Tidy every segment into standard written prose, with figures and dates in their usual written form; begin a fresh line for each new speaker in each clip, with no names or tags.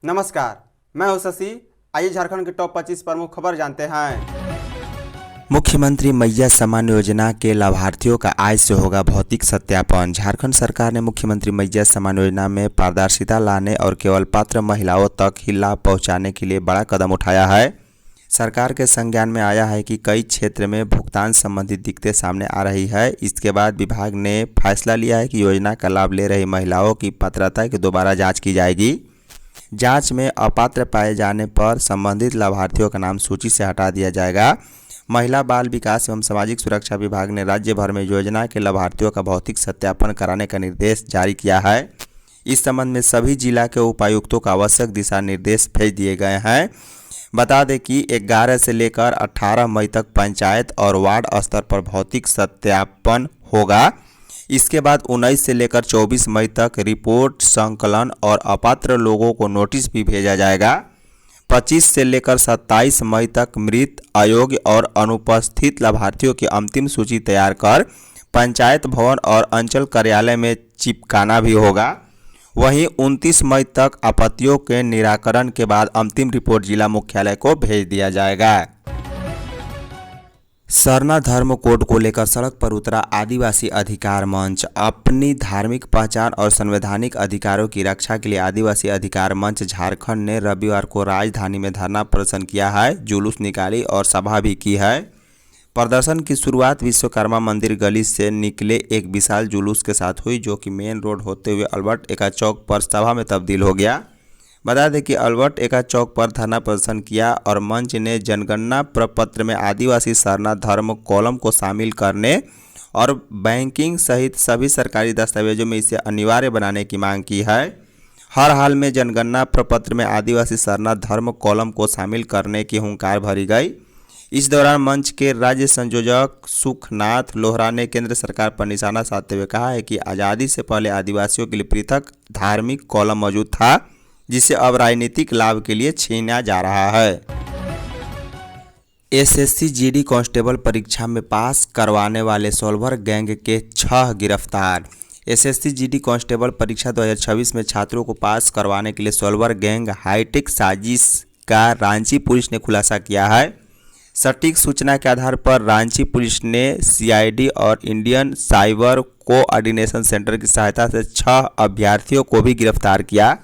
नमस्कार, मैं हूं शशि। आइए झारखंड के टॉप 25 प्रमुख खबर जानते हैं।
मुख्यमंत्री मैया सम्मान योजना के लाभार्थियों का आज से होगा भौतिक सत्यापन। झारखंड सरकार ने मुख्यमंत्री मैया सम्मान योजना में पारदर्शिता लाने और केवल पात्र महिलाओं तक ही लाभ पहुंचाने के लिए बड़ा कदम उठाया है। सरकार के संज्ञान में आया है कि कई क्षेत्र में भुगतान संबंधी दिक्कतें सामने आ रही है। इसके बाद विभाग ने फैसला लिया है कि योजना का लाभ ले रही महिलाओं की पात्रता की दोबारा जाँच की जाएगी। जांच में अपात्र पाए जाने पर संबंधित लाभार्थियों का नाम सूची से हटा दिया जाएगा। महिला बाल विकास एवं सामाजिक सुरक्षा विभाग ने राज्य भर में योजना के लाभार्थियों का भौतिक सत्यापन कराने का निर्देश जारी किया है। इस संबंध में सभी जिला के उपायुक्तों को आवश्यक दिशा निर्देश भेज दिए गए हैं। बता दें कि 11 से लेकर 18 मई तक पंचायत और वार्ड स्तर पर भौतिक सत्यापन होगा। इसके बाद 19 से लेकर 24 मई तक रिपोर्ट संकलन और अपात्र लोगों को नोटिस भी भेजा जाएगा। 25 से लेकर 27 मई तक मृत, अयोग्य और अनुपस्थित लाभार्थियों की अंतिम सूची तैयार कर पंचायत भवन और अंचल कार्यालय में चिपकाना भी होगा। वहीं 29 मई तक आपत्तियों के निराकरण के बाद अंतिम रिपोर्ट जिला मुख्यालय को भेज दिया जाएगा। सरना धर्म कोड को लेकर सड़क पर उतरा आदिवासी अधिकार मंच। अपनी धार्मिक पहचान और संवैधानिक अधिकारों की रक्षा के लिए आदिवासी अधिकार मंच झारखंड ने रविवार को राजधानी में धरना प्रदर्शन किया है, जुलूस निकाली और सभा भी की है। प्रदर्शन की शुरुआत विश्वकर्मा मंदिर गली से निकले एक विशाल जुलूस के साथ हुई, जो कि मेन रोड होते हुए अल्बर्ट एक्का चौक पर सभा में तब्दील हो गया। बता दें कि अल्बर्ट एक्का चौक पर धरना प्रदर्शन किया और मंच ने जनगणना प्रपत्र में आदिवासी सरना धर्म कॉलम को शामिल करने और बैंकिंग सहित सभी सरकारी दस्तावेजों में इसे अनिवार्य बनाने की मांग की है। हर हाल में जनगणना प्रपत्र में आदिवासी सरना धर्म कॉलम को शामिल करने की हुंकार भरी गई। इस दौरान मंच के राज्य संयोजक सुखनाथ लोहरा ने केंद्र सरकार पर निशाना साधते हुए कहा है कि आज़ादी से पहले आदिवासियों के लिए पृथक धार्मिक कॉलम मौजूद था, जिसे अब राजनीतिक लाभ के लिए छीना जा रहा है। एसएससी जीडी कांस्टेबल परीक्षा में पास करवाने वाले सोल्वर गैंग के 6 गिरफ्तार। एसएससी जीडी कांस्टेबल परीक्षा 2026 में छात्रों को पास करवाने के लिए सोल्वर गैंग हाईटेक साजिश का रांची पुलिस ने खुलासा किया है। सटीक सूचना के आधार पर रांची पुलिस ने सीआईडी और इंडियन साइबर कोऑर्डिनेशन सेंटर की सहायता से 6 अभ्यर्थियों को भी गिरफ्तार किया।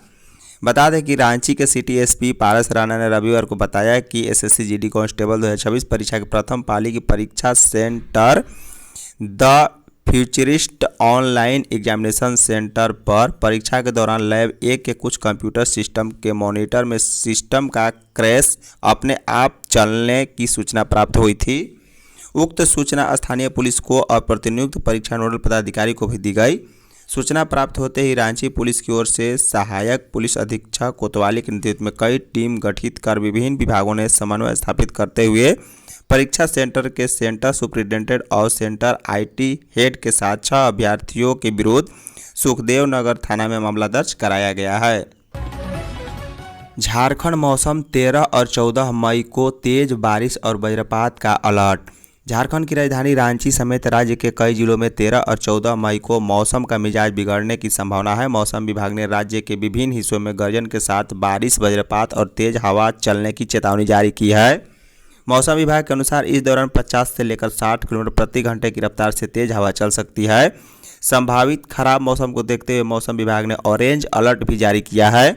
बता दें कि रांची के सिटी एसपी पारस राणा ने रविवार को बताया कि एसएससी जीडी कांस्टेबल 2026 परीक्षा की प्रथम पाली की परीक्षा centre the futurist online examination centre पर परीक्षा के दौरान लैब 1 के कुछ कंप्यूटर सिस्टम के मॉनिटर में सिस्टम का क्रैश अपने आप चलने की सूचना प्राप्त हुई थी। उक्त सूचना स्थानीय पुलिस को और प्रतिनियुक्त परीक्षा नोडल पदाधिकारी को भी दी गई। सूचना प्राप्त होते ही रांची पुलिस की ओर से सहायक पुलिस अधीक्षक कोतवाली के नेतृत्व में कई टीम गठित कर विभिन्न विभागों ने समन्वय स्थापित करते हुए परीक्षा सेंटर के सेंटर सुपरिटेंडेंट और सेंटर आईटी हेड के साथ 6 अभ्यर्थियों के विरुद्ध सुखदेव नगर थाना में मामला दर्ज कराया गया है। झारखंड मौसम 13 और 14 मई को तेज बारिश और वज्रपात का अलर्ट। झारखंड की राजधानी रांची समेत राज्य के कई जिलों में 13 और 14 मई को मौसम का मिजाज बिगड़ने की संभावना है। मौसम विभाग ने राज्य के विभिन्न हिस्सों में गर्जन के साथ बारिश, वज्रपात और तेज हवा चलने की चेतावनी जारी की है। मौसम विभाग के अनुसार इस दौरान 50 से लेकर 60 किलोमीटर प्रति घंटे की रफ्तार से तेज हवा चल सकती है। संभावित खराब मौसम को देखते हुए मौसम विभाग ने ऑरेंज अलर्ट भी जारी किया है।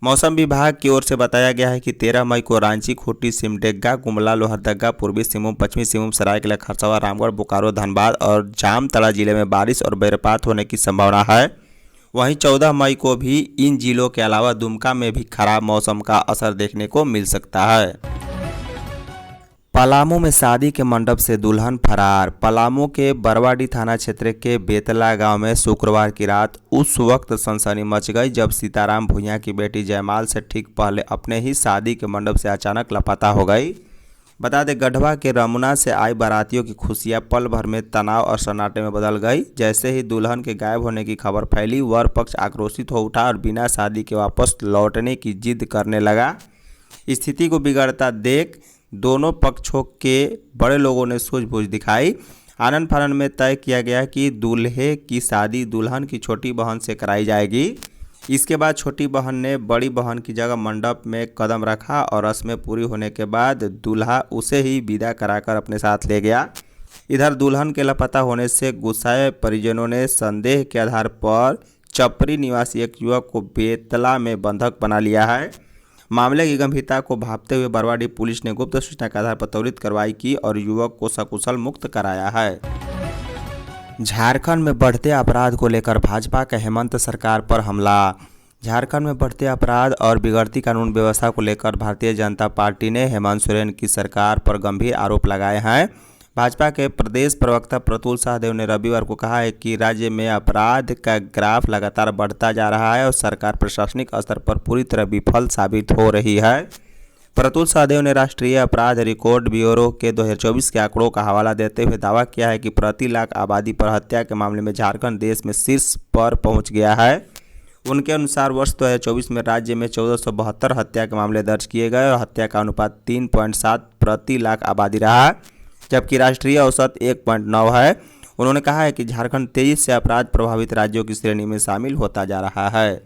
मौसम विभाग की ओर से बताया गया है कि 13 मई को रांची, खूंटी, सिमडेगा, गुमला, लोहरदगा, पूर्वी सिंहभूम, पश्चिमी सिंहभूम, सरायकेला खरसावां, रामगढ़, बोकारो, धनबाद और जामताड़ा जिले में बारिश और वज्रपात होने की संभावना है। वहीं 14 मई को भी इन जिलों के अलावा दुमका में भी खराब मौसम का असर देखने को मिल सकता है। पलामू में शादी के मंडप से दुल्हन फरार। पलामू के बरवाडी थाना क्षेत्र के बेतला गांव में शुक्रवार की रात उस वक्त सनसनी मच गई जब सीताराम भुइयां की बेटी जयमाल से ठीक पहले अपने ही शादी के मंडप से अचानक लापता हो गई। बता दें, गढ़वा के रमुना से आई बारातियों की खुशियां पल भर में तनाव और सन्नाटे में बदल गई। जैसे ही दुल्हन के गायब होने की खबर फैली, वर पक्ष आक्रोशित हो उठा और बिना शादी के वापस लौटने की जिद करने लगा। स्थिति को बिगड़ता देख दोनों पक्षों के बड़े लोगों ने सूझबूझ दिखाई। आनन फानन में तय किया गया कि दूल्हे की शादी दुल्हन की छोटी बहन से कराई जाएगी। इसके बाद छोटी बहन ने बड़ी बहन की जगह मंडप में कदम रखा और रस्में पूरी होने के बाद दूल्हा उसे ही विदा कराकर अपने साथ ले गया। इधर दुल्हन के लापता होने से गुस्साए परिजनों ने संदेह के आधार पर चपरी निवासी एक युवक को बेतला में बंधक बना लिया है। मामले की गंभीरता को भांपते हुए बरवाडीह पुलिस ने गुप्त सूचना के आधार पर त्वरित कार्रवाई की और युवक को सकुशल मुक्त कराया है। झारखंड में बढ़ते अपराध को लेकर भाजपा के हेमंत सरकार पर हमला। झारखंड में बढ़ते अपराध और बिगड़ती कानून व्यवस्था को लेकर भारतीय जनता पार्टी ने हेमंत सोरेन की सरकार पर गंभीर आरोप लगाए हैं। भाजपा के प्रदेश प्रवक्ता प्रतुल शाहदेव ने रविवार को कहा है कि राज्य में अपराध का ग्राफ लगातार बढ़ता जा रहा है और सरकार प्रशासनिक स्तर पर पूरी तरह विफल साबित हो रही है। प्रतुल शाहदेव ने राष्ट्रीय अपराध रिकॉर्ड ब्यूरो के 2024 के आंकड़ों का हवाला देते हुए दावा किया है कि प्रति लाख आबादी पर हत्या के मामले में झारखंड देश में शीर्ष पर पहुंच गया है। उनके अनुसार वर्ष 2024 में राज्य में 1472 हत्या के मामले दर्ज किए गए और हत्या का अनुपात 3.7 प्रति लाख आबादी रहा, जबकि राष्ट्रीय औसत 1.9 है। उन्होंने कहा है कि झारखंड तेजी से अपराध प्रभावित राज्यों की श्रेणी में शामिल होता जा रहा है।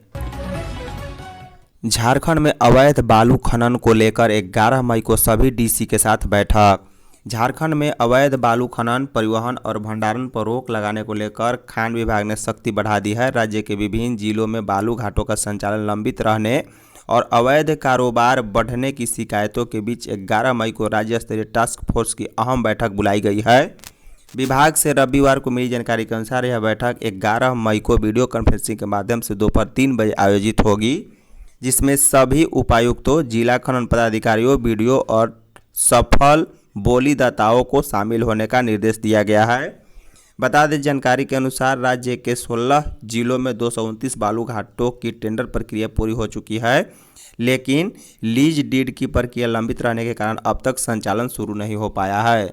झारखंड में अवैध बालू खनन को लेकर 11 मई को सभी डीसी के साथ बैठक। झारखंड में अवैध बालू खनन, परिवहन और भंडारण पर रोक लगाने को लेकर खान विभाग ने सख्ती बढ़ा दी है। राज्य के विभिन्न जिलों में बालू घाटों का संचालन लंबित रहने और अवैध कारोबार बढ़ने की शिकायतों के बीच 11 मई को राज्य स्तरीय टास्क फोर्स की अहम बैठक बुलाई गई है। विभाग से रविवार को मिली जानकारी के अनुसार यह बैठक 11 मई को वीडियो कॉन्फ्रेंसिंग के माध्यम से दोपहर 3 बजे आयोजित होगी, जिसमें सभी उपायुक्तों, जिला खनन पदाधिकारियों, बीडीओ और सफल बोलीदाताओं को शामिल होने का निर्देश दिया गया है। बता दें, जानकारी के अनुसार राज्य के 16 जिलों में 229 बालू घाटों की टेंडर प्रक्रिया पूरी हो चुकी है, लेकिन लीज डीड की प्रक्रिया लंबित रहने के कारण अब तक संचालन शुरू नहीं हो पाया है।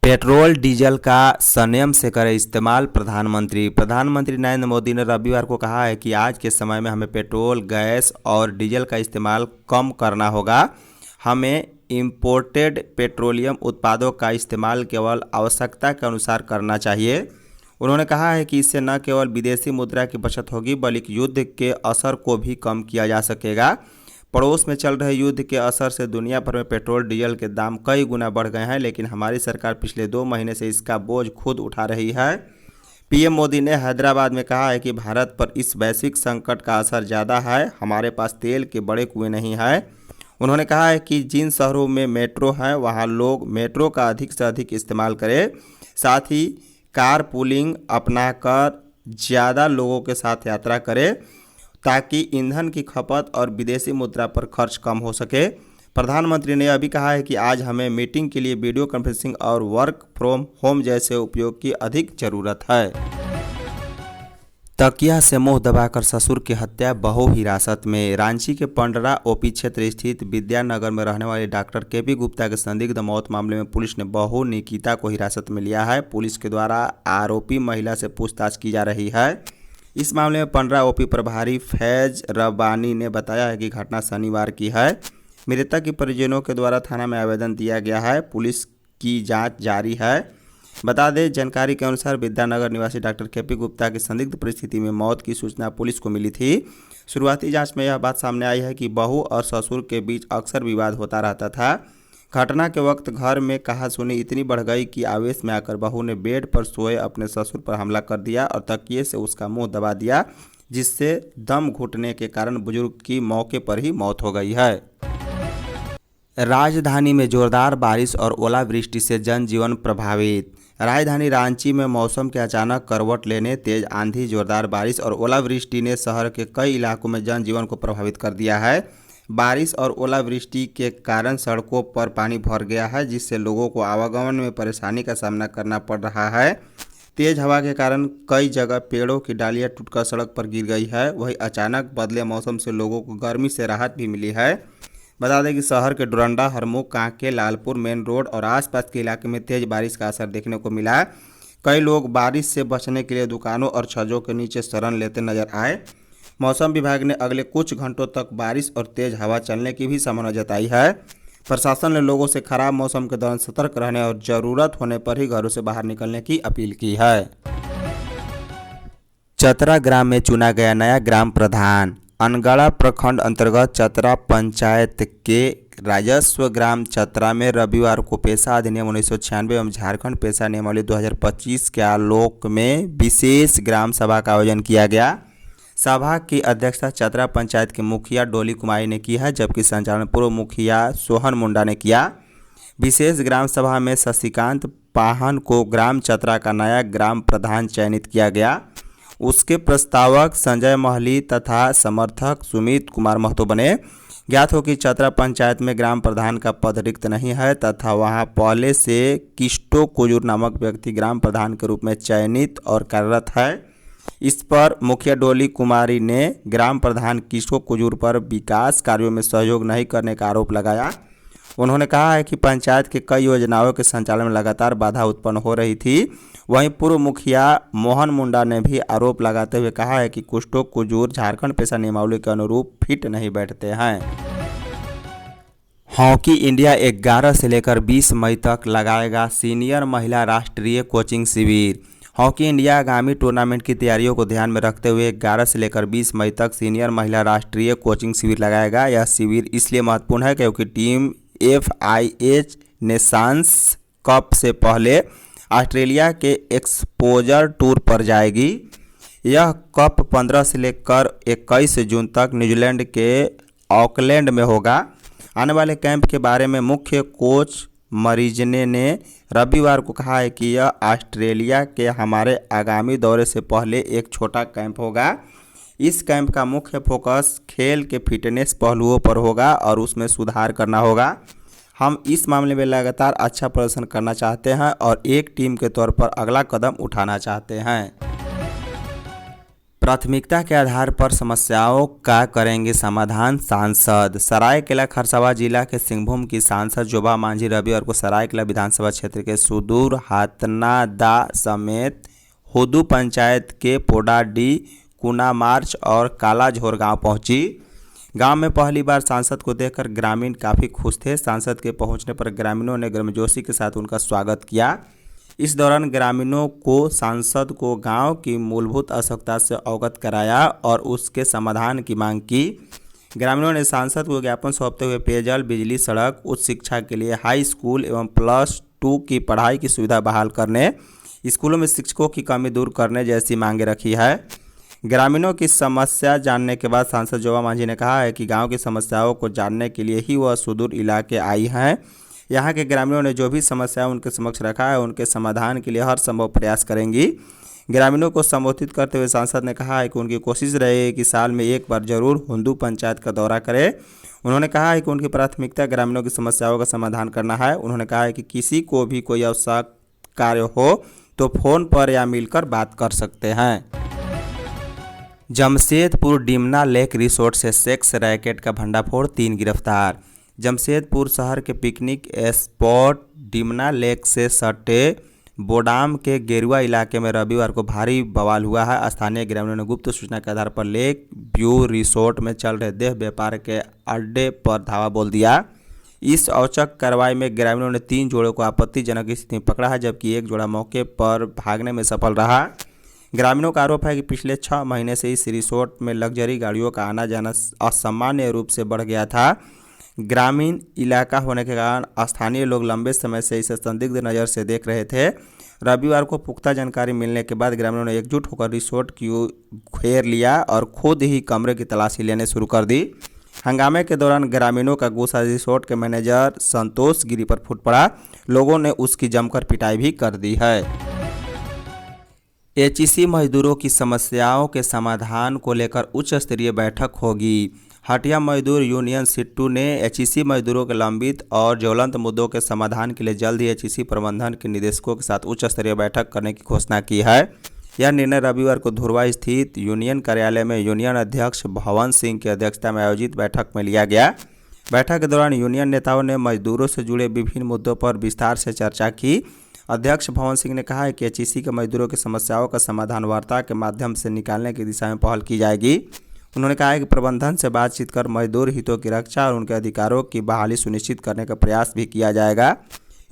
पेट्रोल डीजल का संयम से करें इस्तेमाल। प्रधानमंत्री नरेंद्र मोदी ने रविवार को कहा है कि आज के समय में हमें पेट्रोल, गैस और डीजल का इस्तेमाल कम करना होगा। हमें इंपोर्टेड पेट्रोलियम उत्पादों का इस्तेमाल केवल आवश्यकता के अनुसार करना चाहिए। उन्होंने कहा है कि इससे न केवल विदेशी मुद्रा की बचत होगी, बल्कि युद्ध के असर को भी कम किया जा सकेगा। पड़ोस में चल रहे युद्ध के असर से दुनिया भर में पेट्रोल डीजल के दाम कई गुना बढ़ गए हैं, लेकिन हमारी सरकार पिछले 2 महीने से इसका बोझ खुद उठा रही है। पीएम मोदी ने हैदराबाद में कहा है कि भारत पर इस वैश्विक संकट का असर ज़्यादा है, हमारे पास तेल के बड़े कुएं नहीं हैं। उन्होंने कहा है कि जिन शहरों में मेट्रो है वहाँ लोग मेट्रो का अधिक से अधिक इस्तेमाल करें, साथ ही कार पूलिंग अपनाकर ज़्यादा लोगों के साथ यात्रा करें ताकि ईंधन की खपत और विदेशी मुद्रा पर खर्च कम हो सके। प्रधानमंत्री ने यह भी कहा है कि आज हमें मीटिंग के लिए वीडियो कॉन्फ्रेंसिंग और वर्क फ्रॉम होम जैसे उपयोग की अधिक ज़रूरत है। तकिया से मुंह दबाकर ससुर की हत्या, बहू हिरासत में। रांची के पंडरा ओपी क्षेत्र स्थित विद्यानगर में रहने वाले डॉक्टर केपी गुप्ता के संदिग्ध मौत मामले में पुलिस ने बहू निकिता को हिरासत में लिया है। पुलिस के द्वारा आरोपी महिला से पूछताछ की जा रही है। इस मामले में पंडरा ओपी प्रभारी फैज रब्बानी ने बताया है कि घटना शनिवार की है। मृतक के परिजनों के द्वारा थाना में आवेदन दिया गया है। पुलिस की जांच जारी है। बता दें, जानकारी के अनुसार विद्यानगर निवासी डॉक्टर केपी गुप्ता की संदिग्ध परिस्थिति में मौत की सूचना पुलिस को मिली थी। शुरुआती जांच में यह बात सामने आई है कि बहू और ससुर के बीच अक्सर विवाद होता रहता था। घटना के वक्त घर में कहासुनी इतनी बढ़ गई कि आवेश में आकर बहू ने बेड पर सोए अपने ससुर पर हमला कर दिया और तकिए से उसका मुंह दबा दिया, जिससे दम घुटने के कारण बुजुर्ग की मौके पर ही मौत हो गई है। राजधानी में जोरदार बारिश और ओलावृष्टि से जनजीवन प्रभावित। राजधानी रांची में मौसम के अचानक करवट लेने, तेज आंधी, जोरदार बारिश और ओलावृष्टि ने शहर के कई इलाकों में जनजीवन को प्रभावित कर दिया है। बारिश और ओलावृष्टि के कारण सड़कों पर पानी भर गया है, जिससे लोगों को आवागमन में परेशानी का सामना करना पड़ रहा है। तेज हवा के कारण कई जगह पेड़ों की डालियां टूटकर सड़क पर गिर गई है। वहीं अचानक बदले मौसम से लोगों को गर्मी से राहत भी मिली है। बता दें कि शहर के डोरंडा, हरमुख, कांके, लालपुर मेन रोड और आसपास के इलाके में तेज बारिश का असर देखने को मिला। कई लोग बारिश से बचने के लिए दुकानों और छज्जों के नीचे शरण लेते नजर आए। मौसम विभाग ने अगले कुछ घंटों तक बारिश और तेज हवा चलने की भी संभावना जताई है। प्रशासन ने लोगों से खराब मौसम के दौरान सतर्क रहने और जरूरत होने पर ही घरों से बाहर निकलने की अपील की है। चतरा ग्राम में चुना गया नया ग्राम प्रधान। अनगढ़ा प्रखंड अंतर्गत चतरा पंचायत के राजस्व ग्राम चतरा में रविवार को पेशा अधिनियम 1996 एवं झारखंड पेशा नियमावली 2025 के आलोक में विशेष ग्राम सभा का आयोजन किया गया। सभा की अध्यक्षता चतरा पंचायत के मुखिया डोली कुमारी ने की है, जबकि संचालन पूर्व मुखिया सोहन मुंडा ने किया। विशेष ग्राम सभा में शशिकांत पाहन को ग्राम चतरा का नया ग्राम प्रधान चयनित किया गया। उसके प्रस्तावक संजय महली तथा समर्थक सुमित कुमार महतो बने। ज्ञात हो कि चतरा पंचायत में ग्राम प्रधान का पद रिक्त नहीं है तथा वहां पहले से किस्टो कुजूर नामक व्यक्ति ग्राम प्रधान के रूप में चयनित और कार्यरत है। इस पर मुखिया डोली कुमारी ने ग्राम प्रधान किस्टो कुजूर पर विकास कार्यों में सहयोग नहीं करने का आरोप लगाया। उन्होंने कहा है कि पंचायत के कई योजनाओं के संचालन में लगातार बाधा उत्पन्न हो रही थी। वहीं पूर्व मुखिया मोहन मुंडा ने भी आरोप लगाते हुए कहा है कि कुष्टो कुजूर झारखंड पेशा नियमावली के अनुरूप फिट नहीं बैठते हैं। हॉकी इंडिया 11 से लेकर 20 मई तक लगाएगा सीनियर महिला राष्ट्रीय कोचिंग शिविर। हॉकी इंडिया आगामी टूर्नामेंट की तैयारियों को ध्यान में रखते हुए 11 से लेकर 20 मई तक सीनियर महिला राष्ट्रीय कोचिंग शिविर लगाएगा। यह शिविर इसलिए महत्वपूर्ण है क्योंकि टीम FIH नेशंस कप से पहले ऑस्ट्रेलिया के एक्सपोजर टूर पर जाएगी। यह कप 15 से लेकर 21 जून तक न्यूजीलैंड के ऑकलैंड में होगा। आने वाले कैंप के बारे में मुख्य कोच मरीजने ने रविवार को कहा है कि यह ऑस्ट्रेलिया के हमारे आगामी दौरे से पहले एक छोटा कैंप होगा। इस कैंप का मुख्य फोकस खेल के फिटनेस पहलुओं पर होगा और उसमें सुधार करना होगा। हम इस मामले में लगातार अच्छा प्रदर्शन करना चाहते हैं और एक टीम के तौर पर अगला कदम उठाना चाहते हैं। प्राथमिकता के आधार पर समस्याओं का करेंगे समाधान सांसद। सरायकेला खरसावां जिला के सिंहभूम की सांसद जोबा मांझी रविवार को सरायकेला विधानसभा क्षेत्र के सुदूर हातनादा समेत हुदू पंचायत के पोडाडी, कुना मार्च और कालाझोर गांव पहुंची। गांव में पहली बार सांसद को देखकर ग्रामीण काफ़ी खुश थे। सांसद के पहुंचने पर ग्रामीणों ने गर्मजोशी के साथ उनका स्वागत किया। इस दौरान ग्रामीणों को सांसद को गांव की मूलभूत आवश्यकता से अवगत कराया और उसके समाधान की मांग की। ग्रामीणों ने सांसद को ज्ञापन सौंपते हुए पेयजल, बिजली, सड़क, उच्च शिक्षा के लिए हाई स्कूल एवं +2 की पढ़ाई की सुविधा बहाल करने, स्कूलों में शिक्षकों की कमी दूर करने जैसी मांगें रखी है। ग्रामीणों की समस्या जानने के बाद सांसद जोबा मांझी ने कहा है कि गांव की समस्याओं को जानने के लिए ही वह सुदूर इलाके आई हैं। यहां के ग्रामीणों ने जो भी समस्या उनके समक्ष रखा है उनके समाधान के लिए हर संभव प्रयास करेंगी। ग्रामीणों को संबोधित करते हुए सांसद ने कहा है कि उनकी कोशिश रहेगी कि साल में एक बार जरूर हुदू पंचायत का दौरा करें। उन्होंने कहा है कि उनकी प्राथमिकता ग्रामीणों की समस्याओं का समाधान करना है। उन्होंने कहा है कि किसी को भी कोई आवश्यक कार्य हो तो फोन पर या मिलकर बात कर सकते हैं। जमशेदपुर डिमना लेक रिसोर्ट से सेक्स रैकेट का भंडाफोड़, 3 गिरफ्तार। जमशेदपुर शहर के पिकनिक स्पॉट डिमना लेक से सटे बोडाम के गेरुआ इलाके में रविवार को भारी बवाल हुआ है। स्थानीय ग्रामीणों ने गुप्त सूचना के आधार पर लेक व्यू रिसोर्ट में चल रहे देह व्यापार के अड्डे पर धावा बोल दिया। इस औचक कार्रवाई में ग्रामीणों ने 3 जोड़ों को आपत्तिजनक स्थिति में पकड़ा है, जबकि एक जोड़ा मौके पर भागने में सफल रहा। ग्रामीणों का आरोप है कि पिछले 6 महीने से इस रिसोर्ट में लग्जरी गाड़ियों का आना जाना असामान्य रूप से बढ़ गया था। ग्रामीण इलाका होने के कारण स्थानीय लोग लंबे समय से इसे संदिग्ध नज़र से देख रहे थे। रविवार को पुख्ता जानकारी मिलने के बाद ग्रामीणों ने एकजुट होकर रिसोर्ट की घेर लिया और खुद ही कमरे की तलाशी लेने शुरू कर दी। हंगामे के दौरान ग्रामीणों का गुस्सा रिसोर्ट के मैनेजर संतोष गिरी पर फूट पड़ा। लोगों ने उसकी जमकर पिटाई भी कर दी है। HEC मजदूरों की समस्याओं के समाधान को लेकर उच्च स्तरीय बैठक होगी। हटिया मजदूर यूनियन सिट्टू ने HEC मजदूरों के लंबित और ज्वलंत मुद्दों के समाधान के लिए जल्द ही HEC प्रबंधन के निदेशकों के साथ उच्च स्तरीय बैठक करने की घोषणा की है। यह निर्णय रविवार को धुरवा स्थित यूनियन कार्यालय में यूनियन अध्यक्ष भवन सिंह की अध्यक्षता में आयोजित बैठक में लिया गया। बैठक के दौरान यूनियन नेताओं ने मजदूरों से जुड़े विभिन्न मुद्दों पर विस्तार से चर्चा की। अध्यक्ष भवन सिंह ने कहा है कि HEC के मजदूरों की समस्याओं का समाधान वार्ता के माध्यम से निकालने की दिशा में पहल की जाएगी। उन्होंने कहा है कि प्रबंधन से बातचीत कर मजदूर हितों की रक्षा और उनके अधिकारों की बहाली सुनिश्चित करने का प्रयास भी किया जाएगा।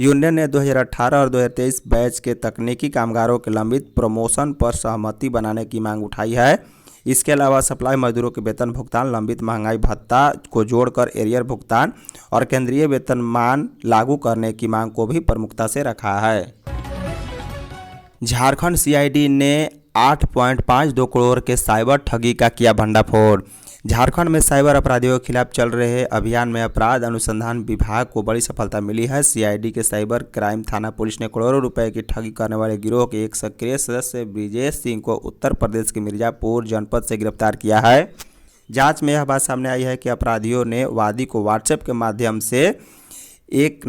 यूनियन ने 2018 और 2023 बैच के तकनीकी कामगारों के लंबित प्रमोशन पर सहमति बनाने की मांग उठाई है। इसके अलावा सप्लाई मजदूरों के वेतन भुगतान, लंबित महंगाई भत्ता को जोड़कर एरियर भुगतान और केंद्रीय वेतनमान लागू करने की मांग को भी प्रमुखता से रखा है। झारखंड सीआईडी ने 8.52 करोड़ के साइबर ठगी का किया भंडाफोड़। झारखंड में साइबर अपराधियों के खिलाफ चल रहे अभियान में अपराध अनुसंधान विभाग को बड़ी सफलता मिली है। सीआईडी के साइबर क्राइम थाना पुलिस ने करोड़ों रुपए की ठगी करने वाले गिरोह के एक सक्रिय सदस्य ब्रिजेश सिंह को उत्तर प्रदेश के मिर्जापुर जनपद से गिरफ्तार किया है। जांच में यह बात सामने आई है कि अपराधियों ने वादी को व्हाट्सएप के माध्यम से एक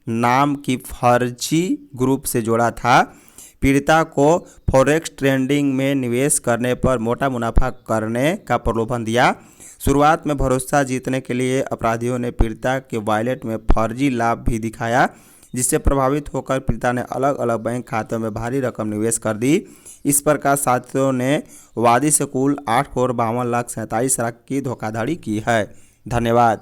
नाम की फर्जी ग्रुप से जोड़ा था। पीड़िता को फॉरेक्स ट्रेडिंग में निवेश करने पर मोटा मुनाफा करने का प्रलोभन दिया। शुरुआत में भरोसा जीतने के लिए अपराधियों ने पीड़िता के वॉलेट में फर्जी लाभ भी दिखाया, जिससे प्रभावित होकर पीड़िता ने अलग अलग बैंक खातों में भारी रकम निवेश कर दी। इस प्रकार साथियों ने वादी से कुल 8,52,47,00,000 की धोखाधड़ी की है। धन्यवाद।